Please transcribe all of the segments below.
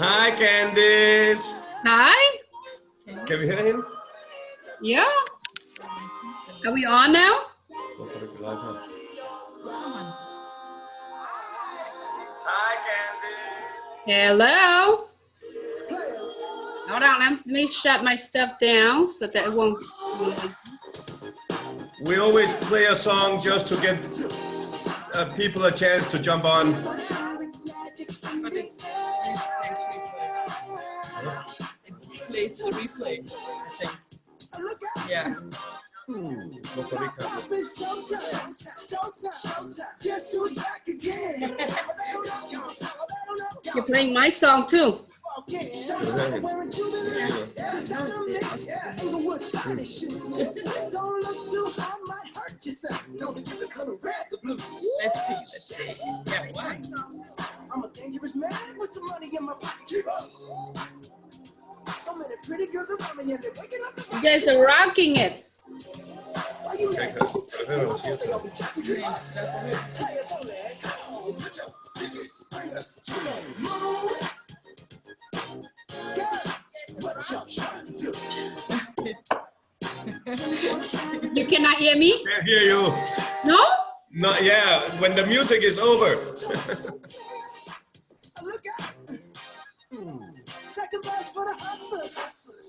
Hi, Candace. Hi. Can we hear him? Yeah. Are we on now? Hi, Candace. Hello. Hold on, let me shut my stuff down so that it won't. We always play a song just to get people a chance to jump on. But it plays the replay, I think. Yeah. You're playing my song too. Let's see. Yeah, why? I'm a dangerous man with some money in my pocket. So many pretty girls around me and they're waking up. You guys are rocking it. You cannot hear me? Can't hear you. No? No, yeah, when the music is over. Second best for the hustlers,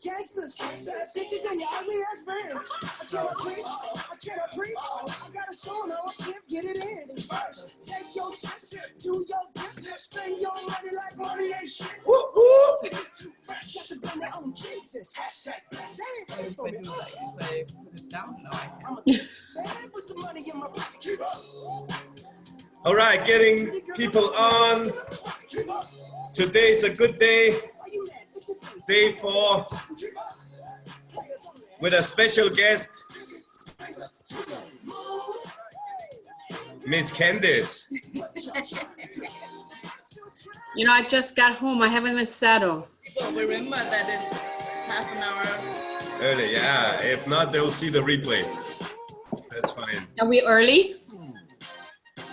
gangsters, bad bitches, and your ugly ass friends. I cannot preach, I gotta show them how I can get it in. First, take your shit, do your dip, spend your money like money ain't shit. Woo, woo. Got to bring their own Jesus. Hashtag, they ain't ready for me. If I put it down, no, I I'm can't. a man with some money in my pocket. All right, getting people on. Today's a good day. Day 4 with a special guest, Miss Candace. You know, I just got home. I haven't even settled. So remember that it's half an hour. Early, yeah. If not, they'll see the replay. That's fine. Are we early?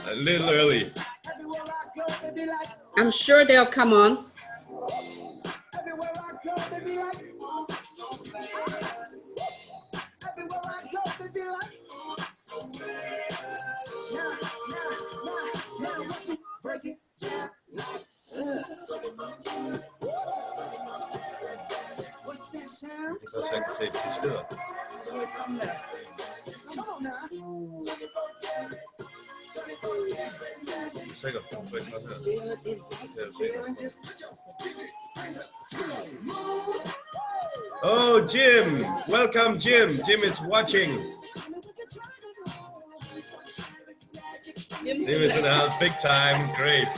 A little early. I'm sure they'll come on. Everywhere I go, they be like, everywhere I go, they be like, now, let me break it down. What's that sound? Come on now. Oh, Jim. Welcome, Jim. Jim is watching. Jim is in the house big time. Great.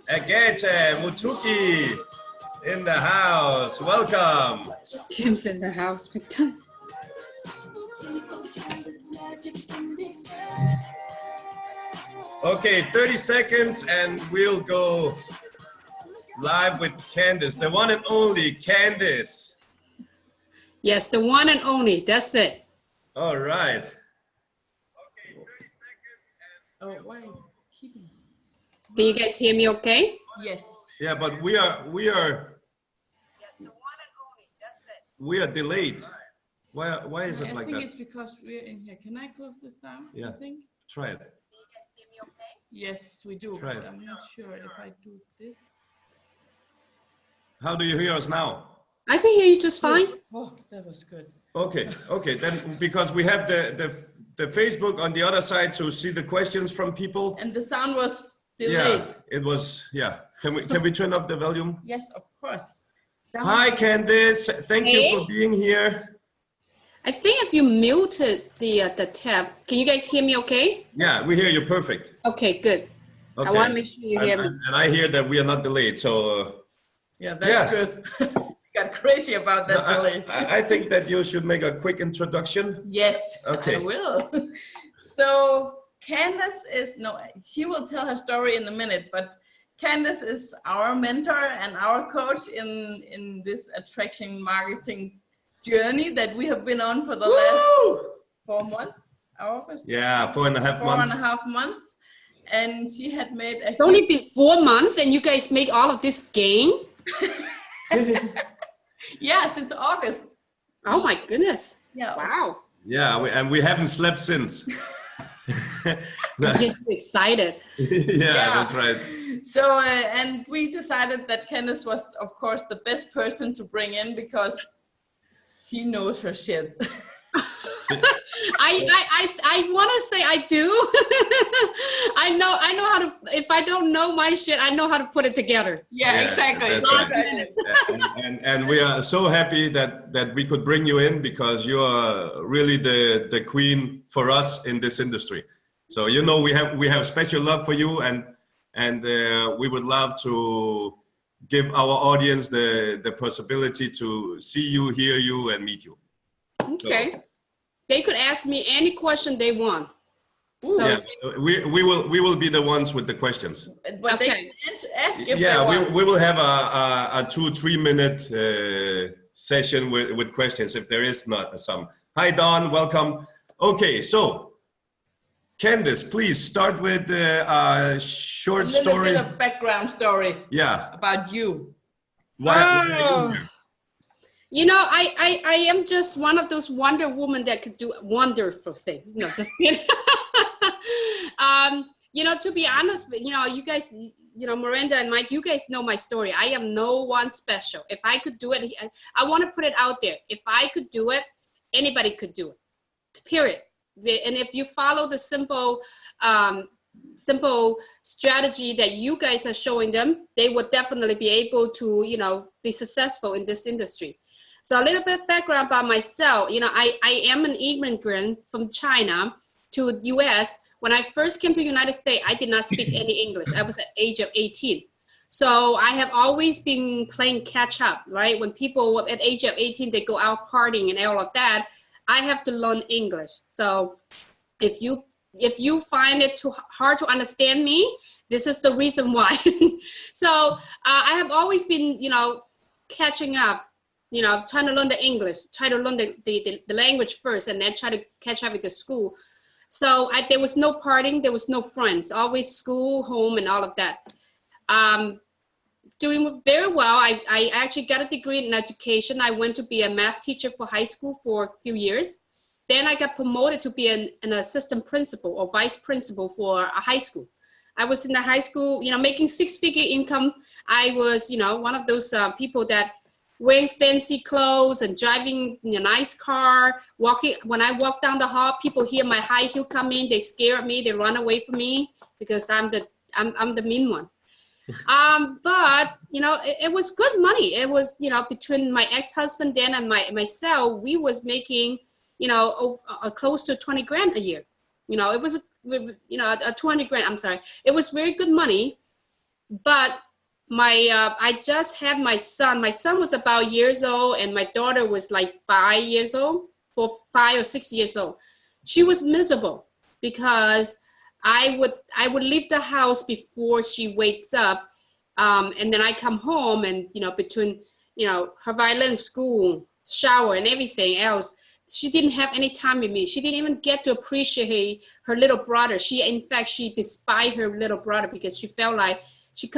Agate Mutuki in the house. Welcome. Jim's in the house big time. Okay, 30 seconds and we'll go live with Candace, the one and only Candace. Yes, the one and only. That's it. All right. Okay, 30 seconds and... Oh, why is it keeping? Can you guys hear me okay? Yes. Yeah, but we are Yes, the one and only. That's it. we are delayed. Why is it like I think that? it's because we're in here. Can I close this down? Yeah. I think. Try it. Can you guys hear me okay? Yes, we do. Try But it. I'm not sure if I do this. How do you hear us now? I can hear you just fine. Oh, that was good. Okay, okay. Then because we have the Facebook on the other side to see the questions from people. And the sound was delayed. Yeah, it was. Yeah. Can we turn up the volume? Yes, of course. That Hi, was- Candace. Thank you Hey. for being here. I think if you muted the tab, can you guys hear me okay? Yeah, we hear you perfect. Okay, good. Okay. I want to make sure you hear me. And I hear that we are not delayed, so yeah, that's yeah. good. Got crazy about that delay. I think that you should make a quick introduction. Yes, Okay. I will. So Candace is, no, she will tell her story in a minute, but Candace is our mentor and our coach in this attraction marketing journey that we have been on for the last 4 months. August. Yeah, 4.5 4 months. and a half months, and she had made a. It's only been 4 months, and you guys make all of this game. Yeah, since August. Oh my goodness! Yeah. Wow. Yeah, and we haven't slept since. Because you're too excited. Yeah, that's right. So, and we decided that Candace was, of course, the best person to bring in because she knows her shit. I want to say I do. I know how to. If I don't know my shit, I know how to put it together. Yeah, exactly. That's right. And we are so happy that we could bring you in because you are really the queen for us in this industry. So you know we have special love for you, and we would love to give our audience the possibility to see you, hear you, and meet you. Okay. So, they could ask me any question they want. So, yeah, we will be the ones with the questions. But okay. They can ask if yeah, they want. we will have a 2-3 minute session with questions if there is not some. Hi Don, welcome. Okay, so Candace, please start with a short story. A little bit of background story. Yeah. About you. Why are you here? You know, I am just one of those Wonder Woman that could do wonderful things. No, just kidding. You know, to be honest, you know, you guys, you know, Miranda and Mike, you guys know my story. I am no one special. If I could do it, I want to put it out there. If I could do it, anybody could do it, period. And if you follow the simple strategy that you guys are showing them, they would definitely be able to, you know, be successful in this industry. So a little bit of background about myself. You know, I am an immigrant from China to the US. When I first came to the United States, I did not speak any English. I was at the age of 18. So I have always been playing catch up, right? When people at the age of 18, they go out partying and all of that, I have to learn English. So if you find it too hard to understand me, this is the reason why. So I have always been, you know, catching up, you know, trying to learn the English, try to learn the language first, and then try to catch up with the school. So there was no partying, there was no friends, always school, home, and all of that. Doing very well. I actually got a degree in education. I went to be a math teacher for high school for a few years. Then I got promoted to be an assistant principal or vice principal for a high school. I was in the high school, you know, making 6-figure income. I was, you know, one of those people that wearing fancy clothes and driving a nice car, walking. When I walk down the hall, people hear my high heel come in, they scare at me, they run away from me because I'm the mean one. But you know, it was good money. It was, you know, between my ex-husband then and myself, we was making, you know, close to 20 grand a year. You know, it was, you know, a 200 grand, I'm sorry. It was very good money, but I just had my son. My son was about years old and my daughter was like 5 years old, 5 or 6 years old. She was miserable because I would leave the house before she wakes up. And then I come home and, you know, between, you know, her violin school, shower and everything else, she didn't have any time with me. She didn't even get to appreciate her little brother. In fact, she despised her little brother because she felt like she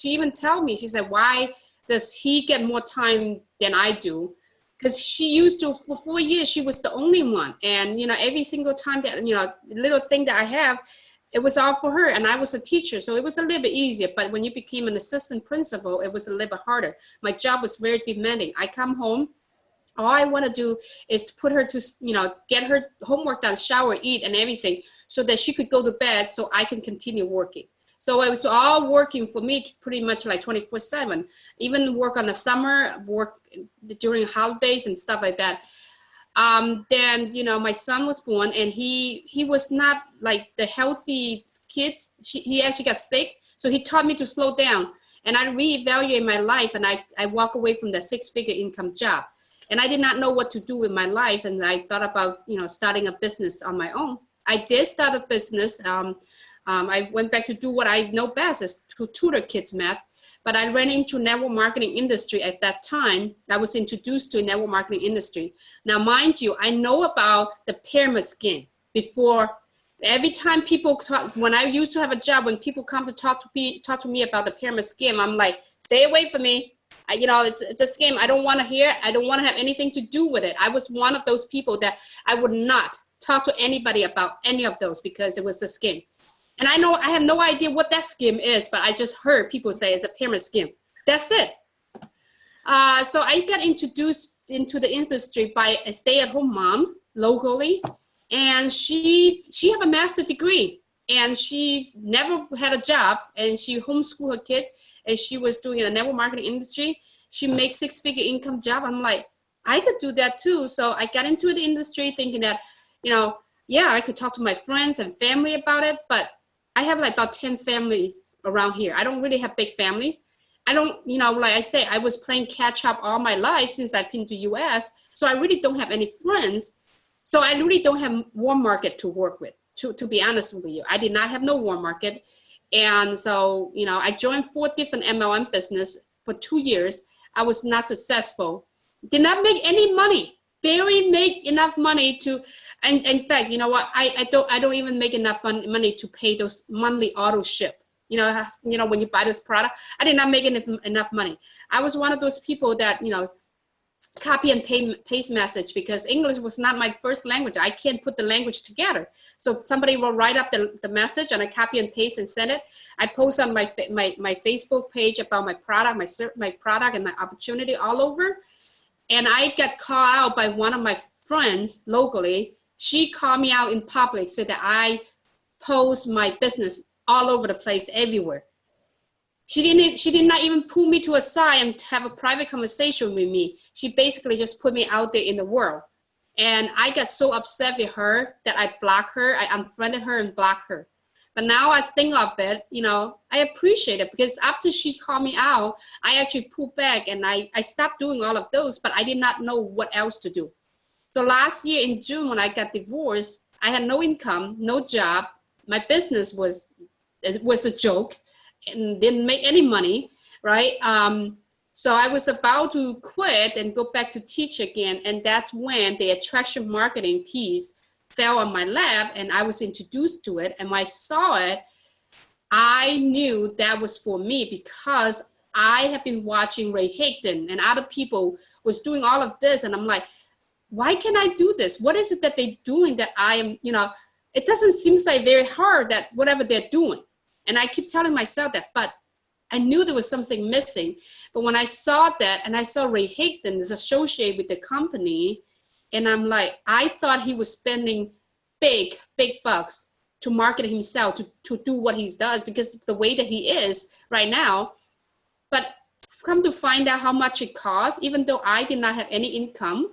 even tell me, she said, why does he get more time than I do? Because she used to, for 4 years, she was the only one. And, you know, every single time that, you know, the little thing that I have, it was all for her. And I was a teacher, so it was a little bit easier. But when you became an assistant principal, it was a little bit harder. My job was very demanding. I come home, all I want to do is to put her to, you know, get her homework done, shower, eat, and everything, so that she could go to bed so I can continue working. So it was all working for me pretty much like 24/7. Even work on the summer, work during holidays and stuff like that. Then, you know, my son was born and he was not like the healthy kid. He actually got sick. So he taught me to slow down. And I reevaluated my life and I walk away from the 6-figure income job. And I did not know what to do with my life. And I thought about, you know, starting a business on my own. I did start a business. I went back to do what I know best, is to tutor kids math. but I ran into network marketing industry at that time. I was introduced to network marketing industry. Now, mind you, I know about the pyramid scheme before. Every time people talk, when I used to have a job, when people come to talk to me about the pyramid scheme, I'm like, stay away from me. It's a scam. I don't want to hear. I don't want to have anything to do with it. I was one of those people that I would not talk to anybody about any of those because it was a scam. And I have no idea what that scheme is, but I just heard people say it's a pyramid scheme. That's it. So I got introduced into the industry by a stay-at-home mom locally, and she had a master's degree, and she never had a job, and she homeschooled her kids, and she was doing in the network marketing industry. She makes six-figure income job. I'm like, I could do that too. So I got into the industry thinking that, yeah, I could talk to my friends and family about it, but I have like about 10 families around here. I don't really have big families. I don't, like I say, I was playing catch up all my life since I've been to US. So I really don't have any friends. So I really don't have warm market to work with, to be honest with you. I did not have no warm market. And so, I joined 4 different MLM business for 2 years. I was not successful. Did not make any money. Barely make enough money to, and in fact, you know what? I don't even make enough money to pay those monthly auto ship. When you buy this product, I did not make enough money. I was one of those people that, copy and paste message because English was not my first language. I can't put the language together. So somebody will write up the message and I copy and paste and send it. I post on my Facebook page about my product, my product and my opportunity all over. And I got called out by one of my friends locally. She called me out in public, said that I post my business all over the place, everywhere. She did not even pull me to a side and have a private conversation with me. She basically just put me out there in the world. And I got so upset with her that I blocked her. I unfriended her and blocked her. But now I think of it, I appreciate it because after she called me out, I actually pulled back and I stopped doing all of those, but I did not know what else to do. So last year in June, when I got divorced, I had no income, no job. My business was a joke and didn't make any money, right? So I was about to quit and go back to teach again. And that's when the attraction marketing piece fell on my lap and I was introduced to it. And when I saw it, I knew that was for me because I have been watching Ray Higdon and other people was doing all of this. And I'm like, why can't I do this? What is it that they're doing that I am, it doesn't seem like very hard that whatever they're doing. And I keep telling myself that, but I knew there was something missing. But when I saw that and I saw Ray Higdon is associated with the company, and I'm like, I thought he was spending big bucks to market himself, to do what he does because the way that he is right now. But come to find out how much it costs, even though I did not have any income,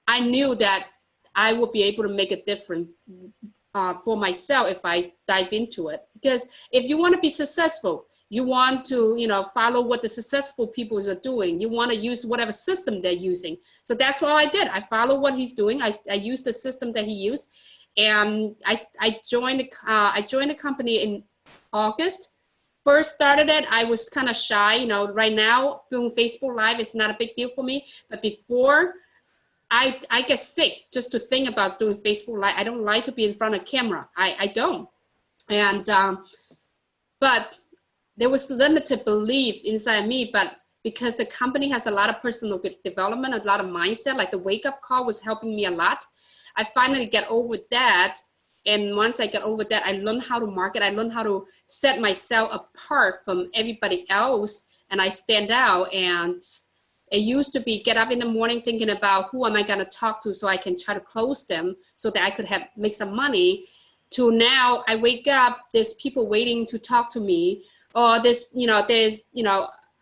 I knew that I would be able to make a difference for myself if I dive into it. Because if you want to be successful, you want to, follow what the successful people are doing. You want to use whatever system they're using. So that's what I did. I followed what he's doing. I used the system that he used, and I joined the company in August. First started it, I was kind of shy. Right now doing Facebook Live is not a big deal for me. But before, I get sick just to think about doing Facebook Live. I don't like to be in front of camera. I don't. And but there was limited belief inside me, but because the company has a lot of personal development, a lot of mindset, like the wake up call was helping me a lot. I finally get over that. And once I get over that, I learned how to market. I learned how to set myself apart from everybody else. And I stand out. And it used to be get up in the morning thinking about who am I going to talk to so I can try to close them so that I could make some money, to now I wake up, there's people waiting to talk to me. Or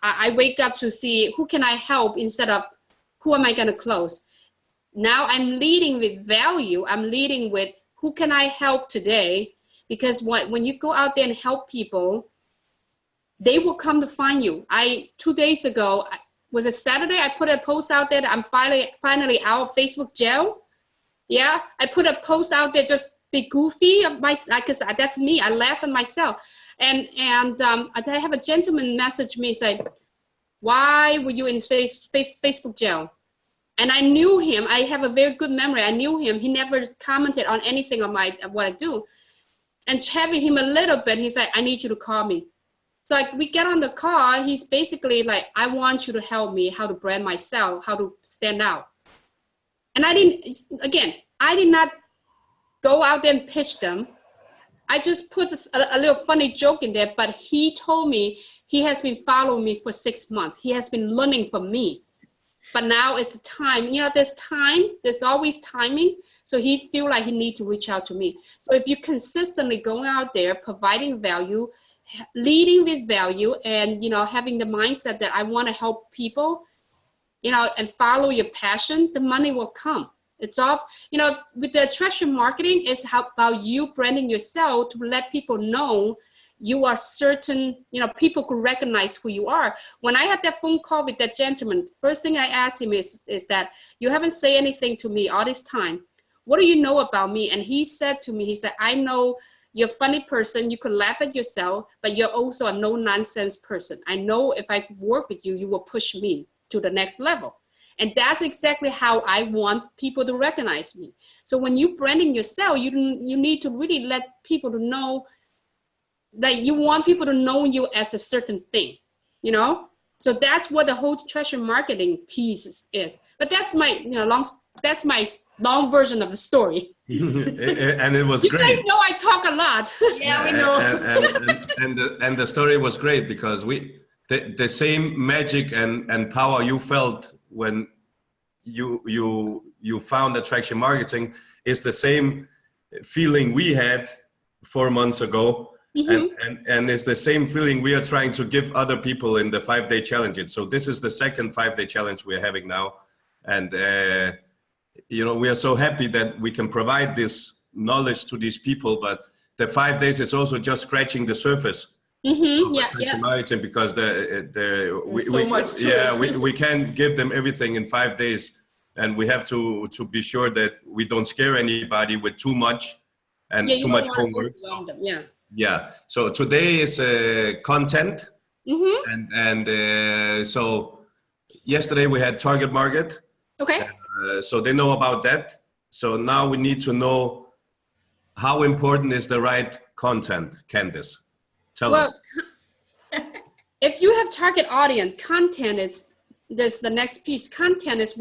I wake up to see who can I help instead of who am I going to close. Now I'm leading with value. I'm leading with who can I help today? Because when you go out there and help people, they will come to find you. 2 days ago, was it Saturday? I put a post out there that I'm finally out of Facebook jail. Yeah, I put a post out there just be goofy, because that's me. I laugh at myself. And I have a gentleman message me say, why were you in Facebook jail? And I knew him. I have a very good memory. I knew him. He never commented on anything on what I do. And chatting him a little bit, he's like, I need you to call me. So like we get on the call, he's basically like, I want you to help me how to brand myself, how to stand out. And I did not go out there and pitch them. I just put a little funny joke in there, but he told me he has been following me for 6 months. He has been learning from me. But now it's the time, there's always timing. So he feel like he need to reach out to me. So if you consistently going out there, providing value, leading with value, and, having the mindset that I want to help people, and follow your passion, the money will come. It's all, with the attraction marketing, it's about you branding yourself to let people know you are certain, people could recognize who you are. When I had that phone call with that gentleman, first thing I asked him is that you haven't said anything to me all this time. What do you know about me? And he said to me, I know you're a funny person. You could laugh at yourself, but you're also a no-nonsense person. I know if I work with you, you will push me to the next level. And that's exactly how I want people to recognize me. So when you branding yourself, you need to really let people to know that you want people to know you as a certain thing, So that's what the whole treasure marketing piece is. But that's my, long version of the story. And it was you great. You guys know I talk a lot. Yeah, we know. And the story was great because the same magic and power you felt when you found attraction marketing is the same feeling we had 4 months ago. Mm-hmm. And it's the same feeling we are trying to give other people in the 5-day challenge. So this is the second 5-day challenge we're having now. And, we are so happy that we can provide this knowledge to these people, but the 5 days is also just scratching the surface. Mm-hmm. Attraction marketing, because we can't give them everything in 5 days. And we have to be sure that we don't scare anybody with too much and too much homework. Yeah. So today is content. Mm-hmm. And so yesterday we had target market. Okay. So they know about that. So now we need to know how important is the right content, Candace. Tell us. If you have target audience, content is the next piece. Content is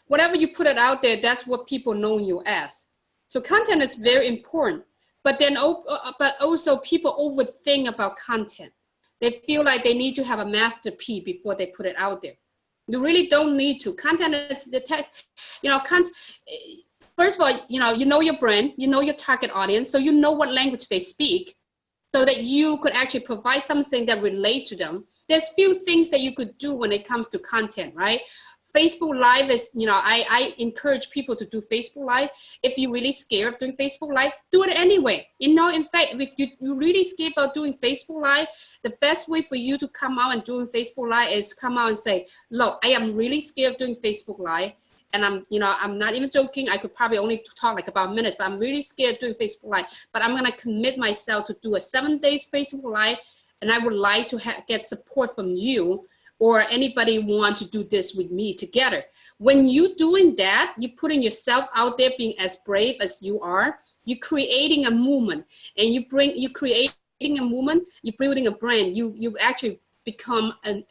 whatever you put it out there, that's what people know you as. So content is very important. But then, but also people overthink about content. They feel like they need to have a masterpiece before they put it out there. You really don't need to. Content is the tech, first of all, you know your brand, you know your target audience, so you know what language they speak, so that you could actually provide something that relate to them. There's few things that you could do when it comes to content, right? Facebook Live is, I encourage people to do Facebook Live. If you're really scared of doing Facebook Live, do it anyway. In fact, if you're really scared about doing Facebook Live, the best way for you to come out and doing Facebook Live is come out and say, look, I am really scared of doing Facebook Live. And I'm not even joking. I could probably only talk like about a minute, but I'm really scared of doing Facebook Live. But I'm going to commit myself to do a 7 days Facebook Live. And I would like to get support from you or anybody want to do this with me together. When you doing that, you're putting yourself out there, being as brave as you are. You're creating a movement, and you're creating a movement. You're building a brand. You actually become an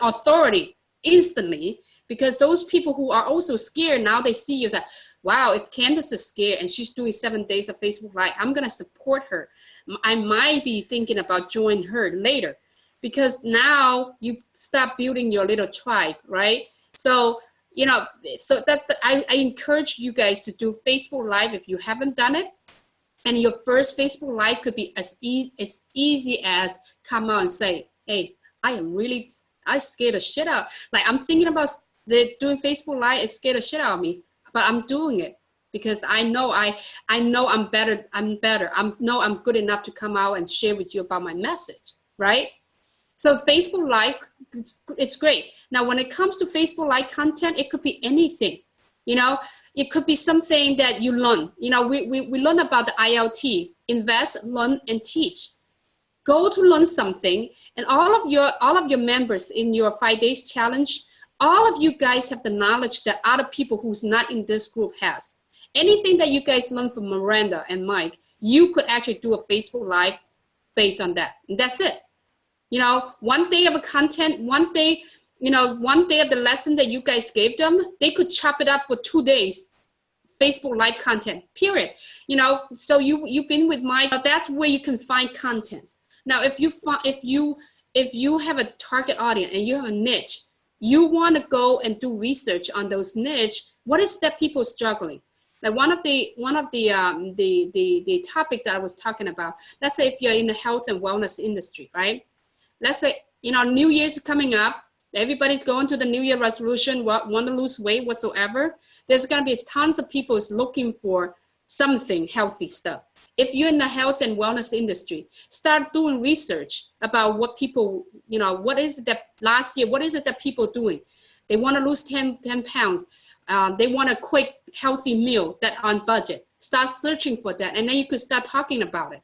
authority instantly, because those people who are also scared now, they see you that, wow, if Candace is scared and she's doing 7 days of Facebook Live, I'm gonna support her. I might be thinking about joining her later. Because now you start building your little tribe, right? So, I encourage you guys to do Facebook Live if you haven't done it. And your first Facebook Live could be as easy as come out and say, hey, I scared the shit out. Like, I'm thinking about doing Facebook Live, it scared the shit out of me, but I'm doing it because I know I'm better. I'm good enough to come out and share with you about my message, right? So Facebook Live, it's great. Now, when it comes to Facebook Live content, it could be anything. It could be something that you learn. We learn about the ILT, invest, learn, and teach. go to learn something, and all of your members in your 5 days challenge, all of you guys have the knowledge that other people who's not in this group has. Anything that you guys learn from Miranda and Mike, you could actually do a Facebook Live based on that. And that's it. You know, one day of a content, one day of the lesson that you guys gave them, they could chop it up for 2 days. Facebook Live content, period. You know, so you've been with Mike. That's where you can find contents. Now, if you have a target audience and you have a niche, you want to go and do research on those niche. What is that people struggling? Like one of the topic that I was talking about. Let's say if you're in the health and wellness industry, right? Let's say, you know, New Year's coming up. Everybody's going to the New Year resolution, want to lose weight whatsoever. There's going to be tons of people looking for something healthy stuff. If you're in the health and wellness industry, start doing research about what people, you know, what is it that last year, what is it that people doing? They want to lose 10 pounds. They want a quick, healthy meal that on budget. Start searching for that, and then you could start talking about it.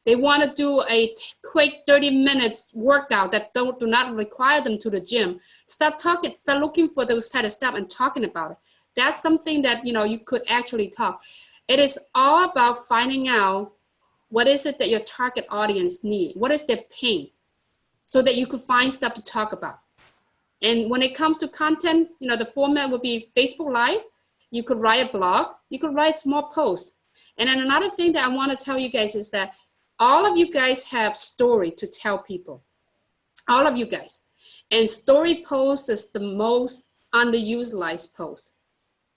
They want to do a quick 30 minutes workout that do not require them to the gym. Start looking for those type of stuff and talking about it. That's something that, you know, you could actually talk. It is all about finding out what is it that your target audience need, what is their pain, so that you could find stuff to talk about. And when it comes to content, you know, the format would be Facebook Live. You could write a blog, you could write small posts. And then another thing that I want to tell you guys is that all of you guys have story to tell people, all of you guys. And story post is the most underutilized post.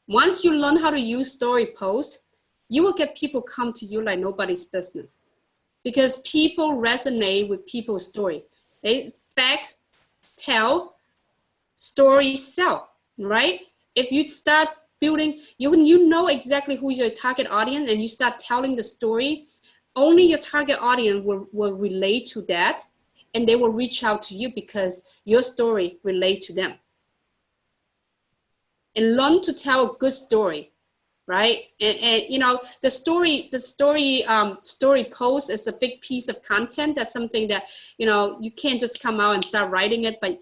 Once you learn how to use story post, you will get people come to you like nobody's business, because people resonate with people's story. Facts tell, stories sell, right? If you start building, you know exactly who your target audience, and you start telling the story, only your target audience will relate to that, and they will reach out to you because your story relate to them. And learn to tell a good story, right? And you know, the story post is a big piece of content. That's something that, you know, you can't just come out and start writing it, but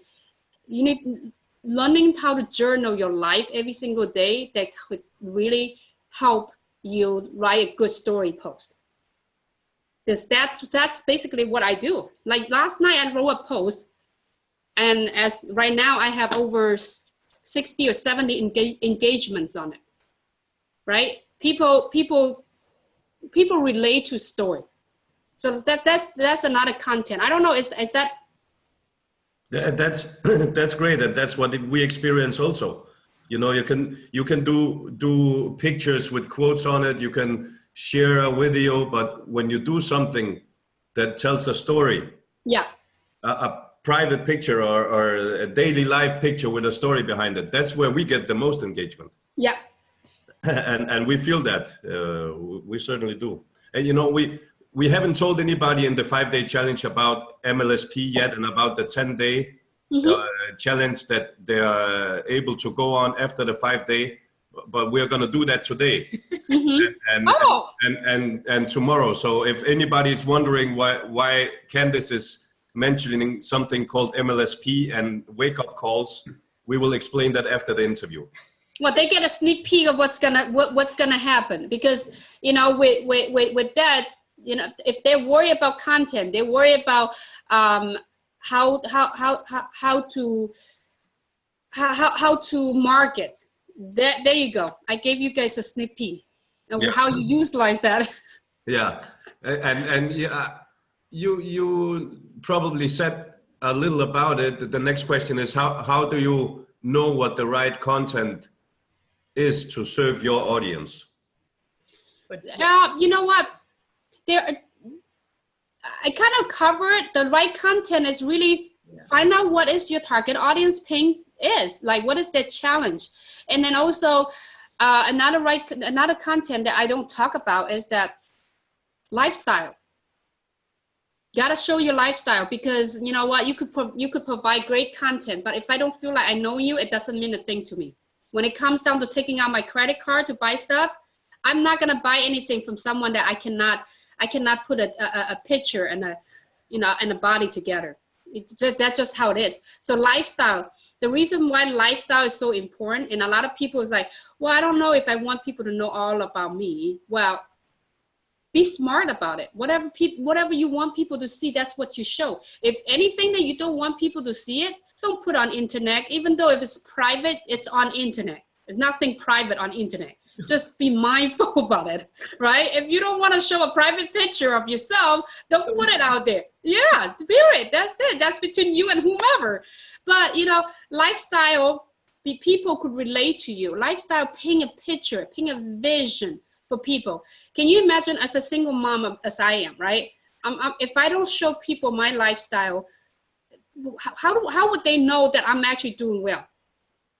you need learning how to journal your life every single day. That could really help you write a good story post. That's basically what I do. Like last night I wrote a post, and as right now I have over 60 or 70 engagements on it, right? People relate to story. So that's another content. I don't know, is that? That's great, and that's what we experience also. You know, you can do pictures with quotes on it. You can share a video, but when you do something that tells a story, yeah, a private picture or a daily life picture with a story behind it, that's where we get the most engagement. Yeah. And we feel that, we certainly do. And you know, we haven't told anybody in the 5-day challenge about MLSP yet, and about the 10-day challenge that they are able to go on after the 5-day, but we're going to do that today and tomorrow. So if anybody is wondering why Candace is mentioning something called MLSP and wake-up calls, we will explain that after the interview. Well, they get a sneak peek of what's gonna happen, because, you know, with that, you know, if they worry about content, they worry about how to market. There you go. I gave you guys a sneak peek of how you utilize that. Yeah, and yeah, you probably said a little about it. The next question is how do you know what the right content is to serve your audience? You know what? I kind of covered the right content is really find out what is your target audience pain is, like what is their challenge. And then also another content that I don't talk about is that lifestyle. Gotta show your lifestyle, because you know what, you could provide great content, but if I don't feel like I know you, it doesn't mean a thing to me. When it comes down to taking out my credit card to buy stuff, I'm not gonna buy anything from someone that I cannot put a picture and and a body together. That's just how it is. So lifestyle, the reason why lifestyle is so important, and a lot of people is like, well, I don't know if I want people to know all about me. Well, be smart about it. Whatever you want people to see, that's what you show. If anything that you don't want people to see it, don't put on internet. Even though if it's private, it's on internet. There's nothing private on internet. Just be mindful about it, right? If you don't want to show a private picture of yourself, don't put it out there. Yeah, period. That's it. That's between you and whomever. But, lifestyle, people could relate to you. Lifestyle, paint a picture, paint a vision for people. Can you imagine as a single mom, as I am, right? If I don't show people my lifestyle, how would they know that I'm actually doing well?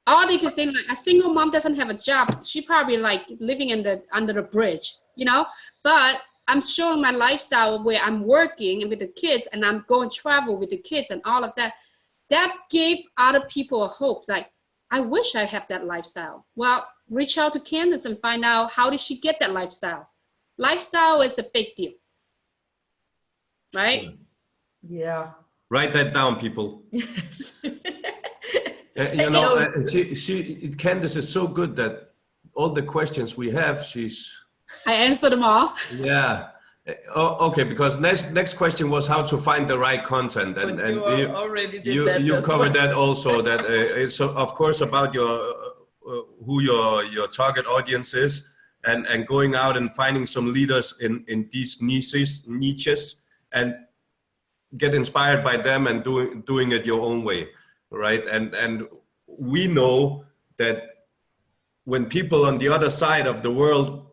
All they could think, like, a single mom doesn't have a job. She probably like living under the bridge, But I'm showing my lifestyle where I'm working with the kids and I'm going travel with the kids and all of that. That gave other people a hope. Like, I wish I have that lifestyle. Well, reach out to Candace and find out how did she get that lifestyle. Lifestyle is a big deal, right? Yeah. Write that down, people. Yes. Candace is so good that all the questions we have, I answer them all. Yeah. Okay, because next question was how to find the right content, and you already did that. You covered that also. That it's of course about who your target audience is, and going out and finding some leaders in these niches, and get inspired by them and doing it your own way, right? And we know that when people on the other side of the world,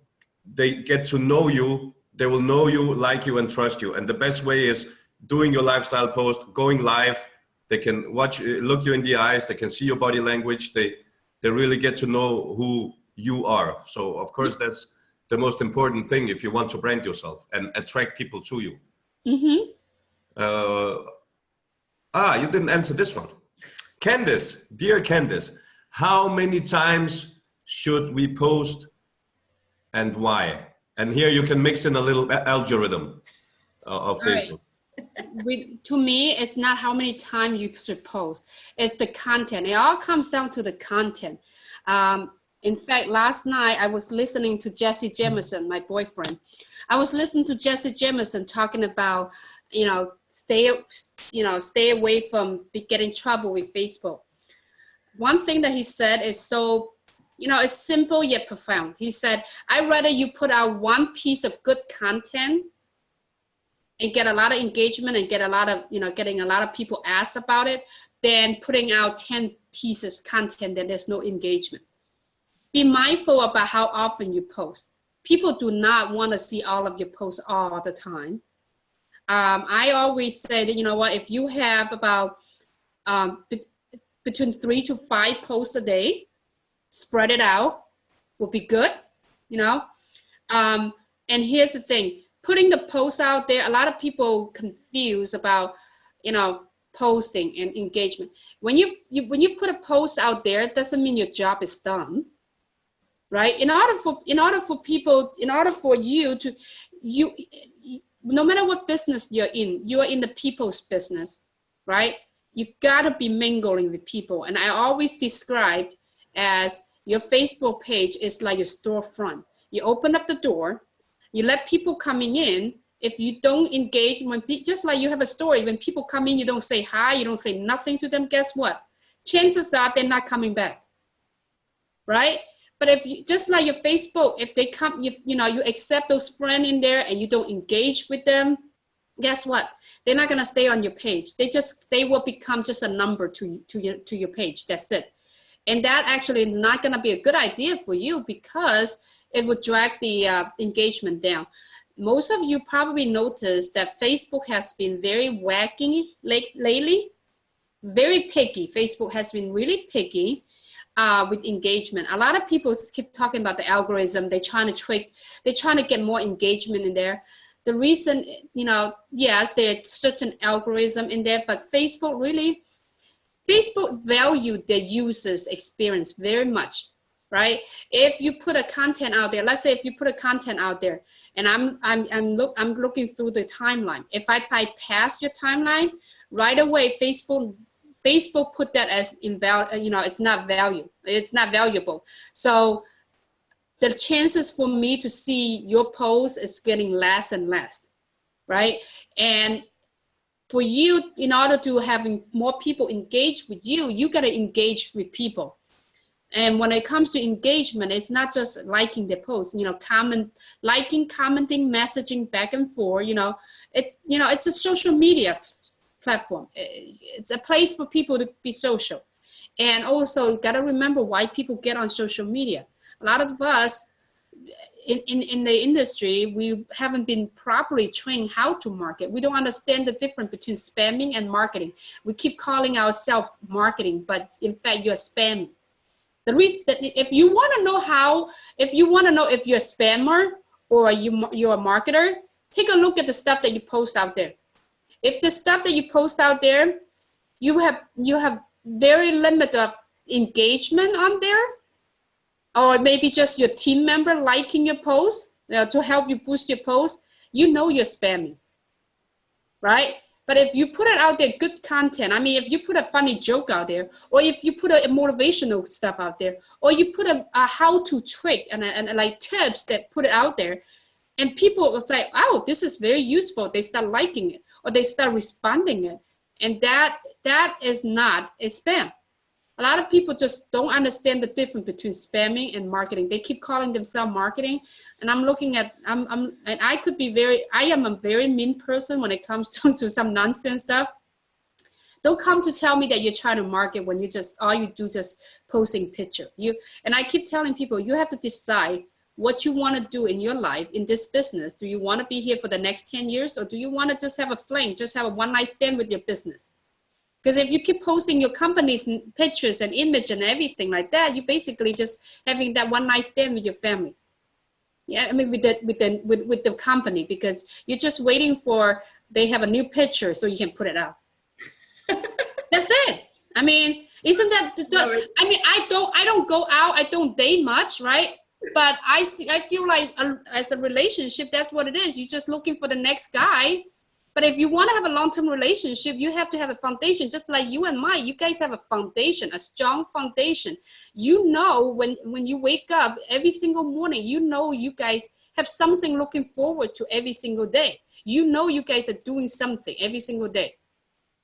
they get to know you, they will know you, like you, and trust you. And the best way is doing your lifestyle post, going live. They can look you in the eyes, they can see your body language, they really get to know who you are. So of course that's the most important thing if you want to brand yourself and attract people to you. Mm-hmm. You didn't answer this one. Candace, dear Candace, how many times should we post and why? And here you can mix in a little algorithm of Facebook. To me, it's not how many times you should post. It's the content. It all comes down to the content. In fact, last night I was listening to Jesse Jameson, my boyfriend. I was listening to Jesse Jameson talking about, stay away from getting in trouble with Facebook. One thing that he said is so, it's simple yet profound. He said, I'd rather you put out one piece of good content and get a lot of engagement and get a lot of, getting a lot of people ask about it than putting out 10 pieces of content that there's no engagement. Be mindful about how often you post. People do not want to see all of your posts all the time. I always say that, if you have about between 3 to 5 posts a day, spread it out will be good, And here's the thing, putting the post out there, a lot of people confuse about, posting and engagement. When you put a post out there, it doesn't mean your job is done, right? In order for you to, no matter what business you're in the people's business, right? You gotta be mingling with people. And I always describe as your Facebook page is like your storefront. You open up the door, you let people coming in. If you don't engage, just like you have a story, when people come in, you don't say hi, you don't say nothing to them, guess what? Chances are they're not coming back, right? But if you, just like your Facebook, if they come, you accept those friends in there and you don't engage with them, guess what? They're not gonna stay on your page. They will become just a number to your page. That's it. And that actually is not gonna be a good idea for you because it would drag the engagement down. Most of you probably noticed that Facebook has been very wacky lately, very picky. Facebook has been really picky with engagement. A lot of people keep talking about the algorithm. They're trying to get more engagement in there. The reason, yes, there's certain algorithm in there, but Facebook value their users' experience very much. right? If you put a content out there, let's say if you put a content out there, and I'm looking through the timeline. If I bypass your timeline, right away Facebook put that as invalid, you know, it's not valuable. So the chances for me to see your post is getting less and less, right? And for you, in order to having more people engage with you, you got to engage with people. And when it comes to engagement, it's not just liking the post, you know, liking, commenting, messaging back and forth, you know, it's a social media platform. It's a place for people to be social. And also you got to remember why people get on social media. A lot of us in the industry, we haven't been properly trained how to market. We don't understand the difference between spamming and marketing. We keep calling ourselves marketing, but in fact you're spamming. The reason that if you want to know if you're a spammer or you're a marketer, take a look at the stuff that you post out there. If the stuff that you post out there, you have very limited engagement on there, or maybe just your team member liking your post to help you boost your post, you know you're spamming, right? But if you put it out there, good content, I mean, if you put a funny joke out there, or if you put a motivational stuff out there, or you put a how-to trick and like tips that put it out there, and people will say, oh, this is very useful. They start liking it, or they start responding it. And that is not a spam. A lot of people just don't understand the difference between spamming and marketing. They keep calling themselves marketing. And I'm looking at, and I am a very mean person when it comes to some nonsense stuff. Don't come to tell me that you're trying to market when you just, all you do just posting picture. And I keep telling people, you have to decide what you want to do in your life, in this business. Do you want to be here for the next 10 years? Or do you want to just have a fling, just have a one-night stand with your business? Because if you keep posting your company's pictures and image and everything like that, you basically just having that one-night stand with your family. Yeah, I mean with the company, because you're just waiting for they have a new picture so you can put it out. That's it. I mean, isn't that? I mean, I don't go out. I don't date much, right? But I feel like as a relationship, that's what it is. You're just looking for the next guy. But if you want to have a long-term relationship, you have to have a foundation, just like you and Mike. You guys have a foundation, a strong foundation. You know, when you wake up every single morning, you know you guys have something looking forward to every single day. You know you guys are doing something every single day.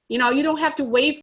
You know, you don't have to wait